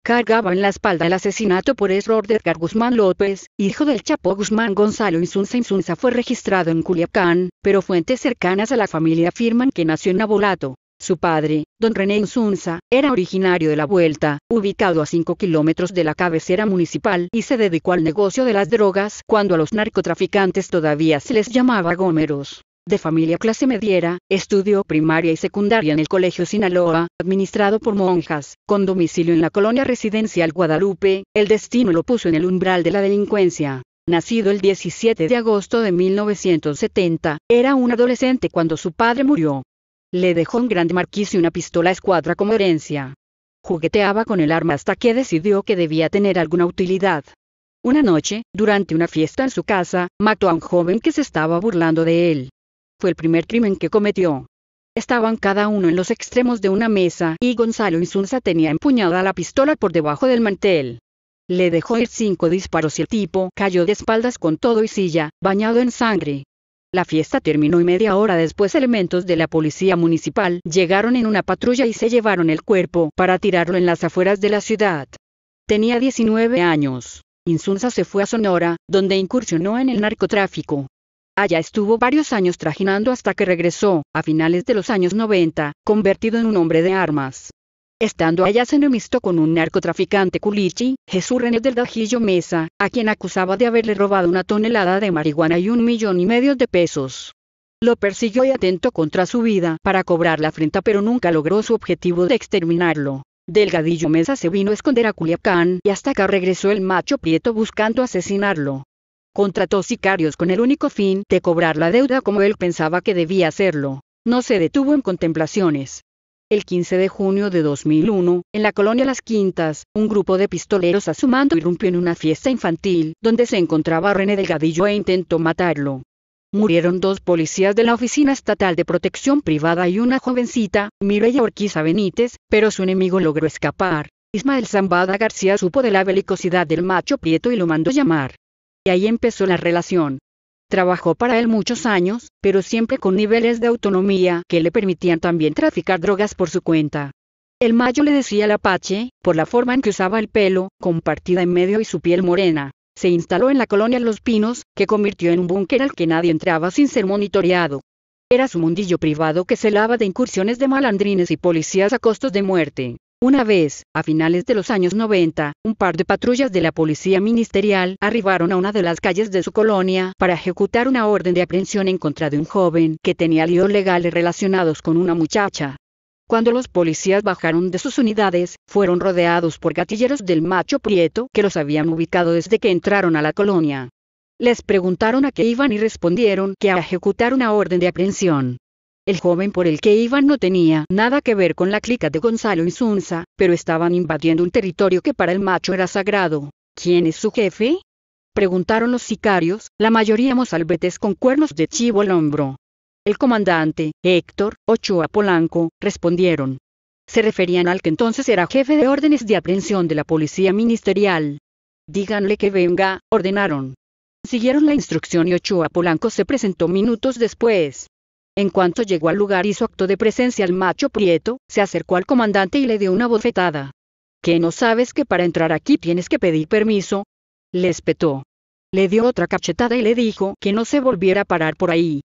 cargaba en la espalda el asesinato por error de Edgar Guzmán López, hijo del Chapo Guzmán. Gonzalo Insunza. Insunza fue registrado en Culiacán, pero fuentes cercanas a la familia afirman que nació en Navolato. Su padre, don René Insunza, era originario de La Vuelta, ubicado a 5 kilómetros de la cabecera municipal, y se dedicó al negocio de las drogas cuando a los narcotraficantes todavía se les llamaba gómeros. De familia clase mediera, estudió primaria y secundaria en el Colegio Sinaloa, administrado por monjas, con domicilio en la colonia residencial Guadalupe. El destino lo puso en el umbral de la delincuencia. Nacido el 17 de agosto de 1970, era un adolescente cuando su padre murió. Le dejó un grande marquís y una pistola escuadra como herencia. Jugueteaba con el arma hasta que decidió que debía tener alguna utilidad. Una noche, durante una fiesta en su casa, mató a un joven que se estaba burlando de él. Fue el primer crimen que cometió. Estaban cada uno en los extremos de una mesa y Gonzalo Insunza tenía empuñada la pistola por debajo del mantel. Le dejó ir 5 disparos y el tipo cayó de espaldas con todo y silla, bañado en sangre. La fiesta terminó y media hora después elementos de la policía municipal llegaron en una patrulla y se llevaron el cuerpo para tirarlo en las afueras de la ciudad. Tenía 19 años. Insunza se fue a Sonora, donde incursionó en el narcotráfico. Allá estuvo varios años trajinando hasta que regresó, a finales de los años 90, convertido en un hombre de armas. Estando allá se enemistó con un narcotraficante culichi, Jesús René del Dajillo Mesa, a quien acusaba de haberle robado 1 tonelada de marihuana y 1,5 millones de pesos. Lo persiguió y atentó contra su vida para cobrar la afrenta, pero nunca logró su objetivo de exterminarlo. Delgadillo Mesa se vino a esconder a Culiacán y hasta acá regresó el macho Prieto buscando asesinarlo. Contrató sicarios con el único fin de cobrar la deuda como él pensaba que debía hacerlo. No se detuvo en contemplaciones. El 15 de junio de 2001, en la colonia Las Quintas, un grupo de pistoleros a su mando irrumpió en una fiesta infantil, donde se encontraba René Delgadillo e intentó matarlo. Murieron 2 policías de la Oficina Estatal de Protección Privada y una jovencita, Mireya Orquiza Benítez, pero su enemigo logró escapar. Ismael Zambada García supo de la belicosidad del macho Prieto y lo mandó llamar. Y ahí empezó la relación. Trabajó para él muchos años, pero siempre con niveles de autonomía que le permitían también traficar drogas por su cuenta. El Mayo le decía al Apache, por la forma en que usaba el pelo, compartida en medio y su piel morena. Se instaló en la colonia Los Pinos, que convirtió en un búnker al que nadie entraba sin ser monitoreado. Era su mundillo privado que celaba de incursiones de malandrines y policías a costos de muerte. Una vez, a finales de los años 90, un par de patrullas de la policía ministerial arribaron a una de las calles de su colonia para ejecutar una orden de aprehensión en contra de un joven que tenía líos legales relacionados con una muchacha. Cuando los policías bajaron de sus unidades, fueron rodeados por gatilleros del macho Prieto que los habían ubicado desde que entraron a la colonia. Les preguntaron a qué iban y respondieron que a ejecutar una orden de aprehensión. El joven por el que iban no tenía nada que ver con la clica de Gonzalo Insunza, pero estaban invadiendo un territorio que para el macho era sagrado. ¿Quién es su jefe?, preguntaron los sicarios, la mayoría mozalbetes con cuernos de chivo al hombro. El comandante, Héctor Ochoa Polanco, respondieron. Se referían al que entonces era jefe de órdenes de aprehensión de la policía ministerial. Díganle que venga, ordenaron. Siguieron la instrucción y Ochoa Polanco se presentó minutos después. En cuanto llegó al lugar hizo acto de presencia al macho Prieto, se acercó al comandante y le dio una bofetada. ¿Qué no sabes que para entrar aquí tienes que pedir permiso?, le espetó. Le dio otra cachetada y le dijo que no se volviera a parar por ahí.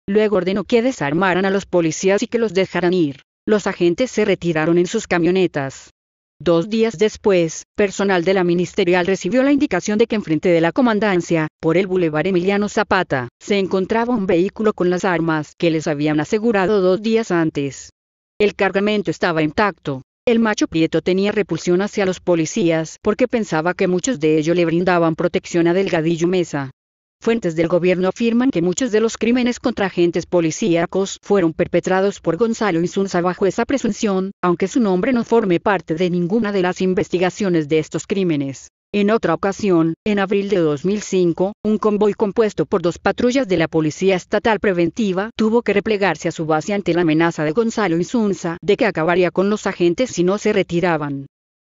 Luego ordenó que desarmaran a los policías y que los dejaran ir. Los agentes se retiraron en sus camionetas. 2 días después, personal de la ministerial recibió la indicación de que enfrente de la comandancia, por el Boulevard Emiliano Zapata, se encontraba un vehículo con las armas que les habían asegurado 2 días antes. El cargamento estaba intacto. El macho Prieto tenía repulsión hacia los policías porque pensaba que muchos de ellos le brindaban protección a Delgadillo Mesa. Fuentes del gobierno afirman que muchos de los crímenes contra agentes policíacos fueron perpetrados por Gonzalo Insunza bajo esa presunción, aunque su nombre no forme parte de ninguna de las investigaciones de estos crímenes. En otra ocasión, en abril de 2005, un convoy compuesto por 2 patrullas de la Policía Estatal Preventiva tuvo que replegarse a su base ante la amenaza de Gonzalo Insunza de que acabaría con los agentes si no se retiraban.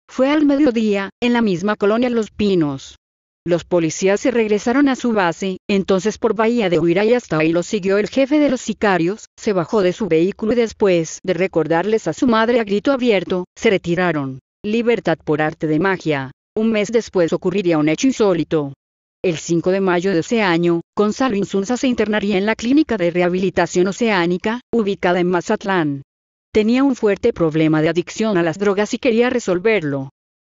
Fue al mediodía, en la misma colonia Los Pinos. Los policías se regresaron a su base, entonces por Bahía de Huira y hasta ahí lo siguió el jefe de los sicarios, se bajó de su vehículo y después de recordarles a su madre a grito abierto, se retiraron. Libertad por arte de magia. Un mes después ocurriría un hecho insólito. El 5 de mayo de ese año, Gonzalo Insunza se internaría en la Clínica de Rehabilitación Oceánica, ubicada en Mazatlán. Tenía un fuerte problema de adicción a las drogas y quería resolverlo.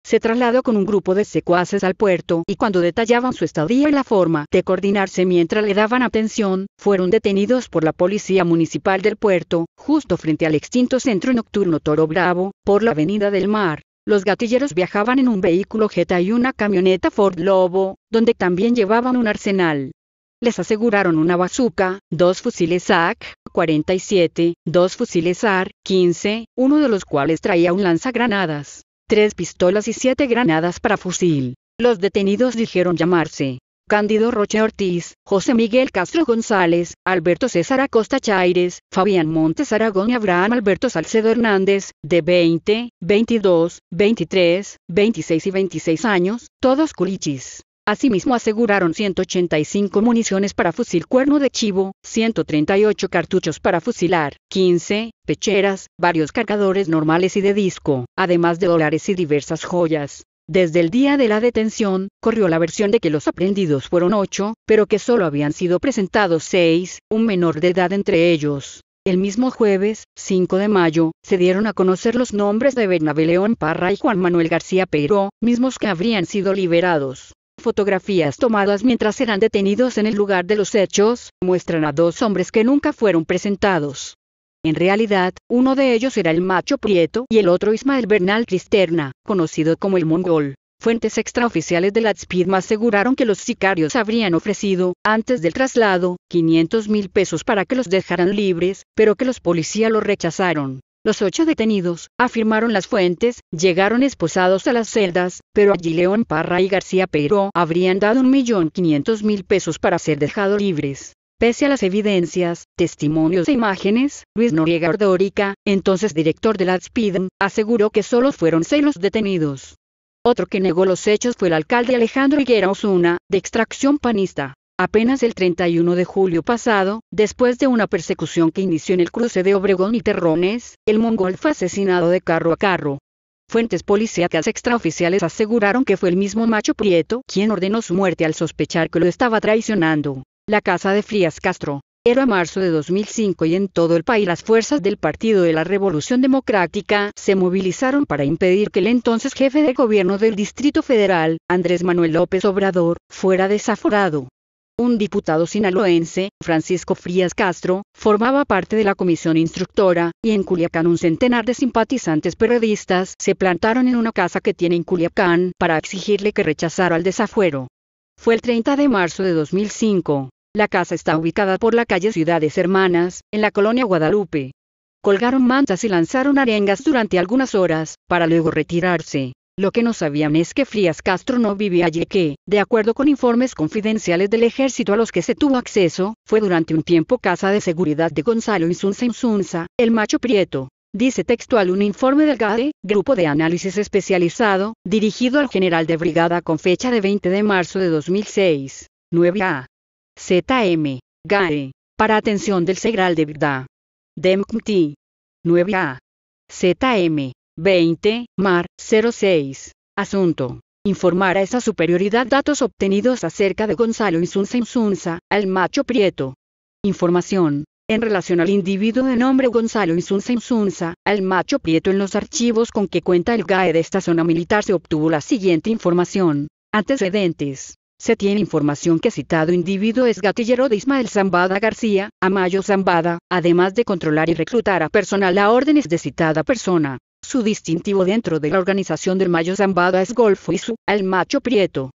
Se trasladó con un grupo de secuaces al puerto y cuando detallaban su estadía y la forma de coordinarse mientras le daban atención, fueron detenidos por la Policía Municipal del puerto, justo frente al extinto centro nocturno Toro Bravo, por la Avenida del Mar. Los gatilleros viajaban en un vehículo Jetta y una camioneta Ford Lobo, donde también llevaban un arsenal. Les aseguraron una bazuca, 2 fusiles AK-47, 2 fusiles AR-15, uno de los cuales traía un lanzagranadas, 3 pistolas y 7 granadas para fusil. Los detenidos dijeron llamarse Cándido Rocha Ortiz, José Miguel Castro González, Alberto César Acosta Chaires, Fabián Montes Aragón y Abraham Alberto Salcedo Hernández, de 20, 22, 23, 26 y 26 años, todos culichis. Asimismo aseguraron 185 municiones para fusil cuerno de chivo, 138 cartuchos para fusilar, 15 pecheras, varios cargadores normales y de disco, además de dólares y diversas joyas. Desde el día de la detención, corrió la versión de que los aprehendidos fueron 8, pero que solo habían sido presentados 6, un menor de edad entre ellos. El mismo jueves, 5 de mayo, se dieron a conocer los nombres de Bernabé León Parra y Juan Manuel García Peiró, mismos que habrían sido liberados. Fotografías tomadas mientras eran detenidos en el lugar de los hechos, muestran a 2 hombres que nunca fueron presentados. En realidad, uno de ellos era el Macho Prieto y el otro Ismael Bernal Cristerna, conocido como el Mongol. Fuentes extraoficiales de la SPIDM aseguraron que los sicarios habrían ofrecido, antes del traslado, 500.000 pesos para que los dejaran libres, pero que los policías lo rechazaron. Los 8 detenidos, afirmaron las fuentes, llegaron esposados a las celdas, pero allí León Parra y García Peiró habrían dado 1.500.000 pesos para ser dejados libres. Pese a las evidencias, testimonios e imágenes, Luis Noriega Ordórica, entonces director de la SPIDM, aseguró que solo fueron 6 los detenidos. Otro que negó los hechos fue el alcalde Alejandro Higuera Osuna, de extracción panista. Apenas el 31 de julio pasado, después de una persecución que inició en el cruce de Obregón y Terrones, el mongol fue asesinado de carro a carro. Fuentes policíacas extraoficiales aseguraron que fue el mismo Macho Prieto quien ordenó su muerte al sospechar que lo estaba traicionando. La casa de Frías Castro. Era marzo de 2005 y en todo el país las fuerzas del Partido de la Revolución Democrática se movilizaron para impedir que el entonces jefe de gobierno del Distrito Federal, Andrés Manuel López Obrador, fuera desaforado. Un diputado sinaloense, Francisco Frías Castro, formaba parte de la comisión instructora, y en Culiacán un centenar de simpatizantes periodistas se plantaron en una casa que tiene en Culiacán para exigirle que rechazara el desafuero. Fue el 30 de marzo de 2005. La casa está ubicada por la calle Ciudades Hermanas, en la colonia Guadalupe. Colgaron mantas y lanzaron arengas durante algunas horas, para luego retirarse. Lo que no sabían es que Frías Castro no vivía allí y que, de acuerdo con informes confidenciales del ejército a los que se tuvo acceso, fue durante un tiempo casa de seguridad de Gonzalo Insunza, el Macho Prieto. Dice textual un informe del GAE, Grupo de Análisis Especializado, dirigido al general de brigada con fecha de 20 de marzo de 2006. 9A. ZM. GAE. Para atención del Segral de Verdad. DEMCT. 9A. ZM. 20, Mar, 06. Asunto. Informar a esa superioridad datos obtenidos acerca de Gonzalo Insunza, al Macho Prieto. Información. En relación al individuo de nombre Gonzalo Insunza, al Macho Prieto en los archivos con que cuenta el GAE de esta zona militar se obtuvo la siguiente información. Antecedentes. Se tiene información que citado individuo es gatillero de Ismael Zambada García, Amayo Zambada, además de controlar y reclutar a personal a órdenes de citada persona. Su distintivo dentro de la organización del Mayo Zambada es Golfo y su, al Macho Prieto.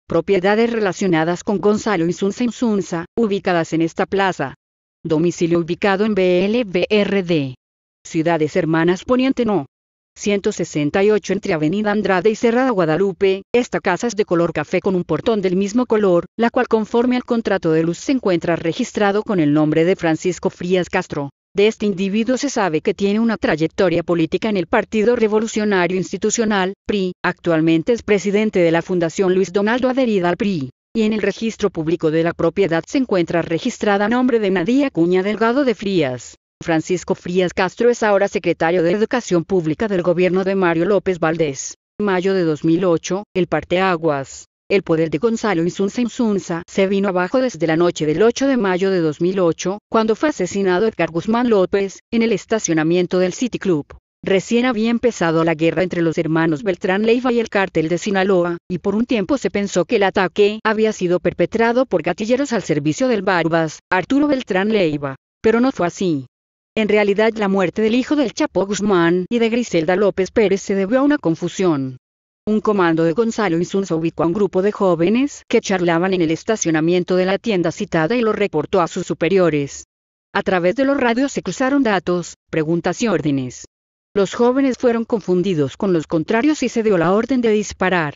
Propiedades relacionadas con Gonzalo Insunza, ubicadas en esta plaza. Domicilio ubicado en BLBRD. Ciudades Hermanas Poniente No. 168 entre Avenida Andrade y Cerrada Guadalupe. Esta casa es de color café con un portón del mismo color, la cual conforme al contrato de luz se encuentra registrado con el nombre de Francisco Frías Castro. De este individuo se sabe que tiene una trayectoria política en el Partido Revolucionario Institucional, PRI, actualmente es presidente de la Fundación Luis Donaldo adherida al PRI, y en el registro público de la propiedad se encuentra registrada a nombre de Nadia Acuña Delgado de Frías. Francisco Frías Castro es ahora secretario de Educación Pública del gobierno de Mario López Valdés. Mayo de 2008, el parteaguas. El poder de Gonzalo Insunza se vino abajo desde la noche del 8 de mayo de 2008, cuando fue asesinado Edgar Guzmán López, en el estacionamiento del City Club. Recién había empezado la guerra entre los hermanos Beltrán Leiva y el cártel de Sinaloa, y por un tiempo se pensó que el ataque había sido perpetrado por gatilleros al servicio del Barbas, Arturo Beltrán Leiva. Pero no fue así. En realidad la muerte del hijo del Chapo Guzmán y de Griselda López Pérez se debió a una confusión. Un comando de Gonzalo Insunza ubicó a un grupo de jóvenes que charlaban en el estacionamiento de la tienda citada y lo reportó a sus superiores. A través de los radios se cruzaron datos, preguntas y órdenes. Los jóvenes fueron confundidos con los contrarios y se dio la orden de disparar.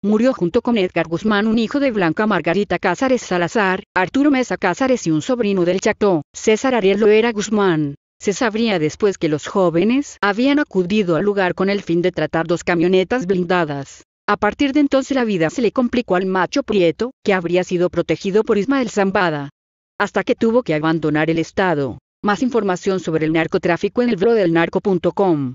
Murió junto con Edgar Guzmán un hijo de Blanca Margarita Cázares Salazar, Arturo Mesa Cázares y un sobrino del Chacó, César Ariel Loera Guzmán. Se sabría después que los jóvenes habían acudido al lugar con el fin de tratar dos camionetas blindadas. A partir de entonces la vida se le complicó al macho Prieto, que habría sido protegido por Ismael Zambada, hasta que tuvo que abandonar el estado. Más información sobre el narcotráfico en el blog del narco.com.